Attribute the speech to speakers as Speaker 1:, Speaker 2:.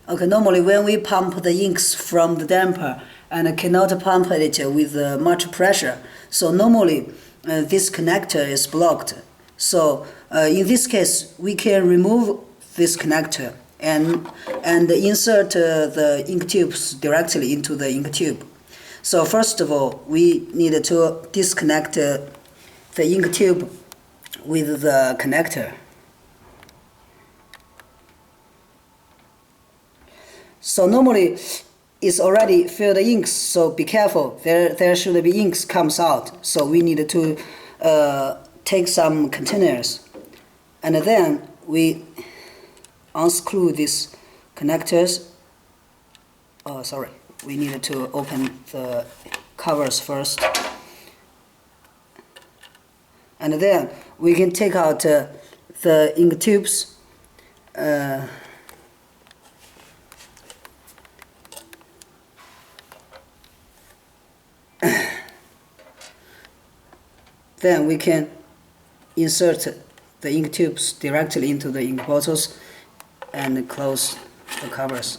Speaker 1: Okay, normally when we pump the inks from the damper and cannot pump it with much pressure, so normally this connector is blocked. So in this case, we can remove this connector and insert the ink tubes directly into the ink tube. So first of all, we need to disconnect the ink tube with the connector. So normally it's already filled inks, so be careful. There should be inks comes out. So we need to take some containers, and then we unscrew these connectors. Oh, sorry. We need to open the covers first, and then we can take out the ink tubes. Then we can insert the ink tubes directly into the ink bottles and close the covers.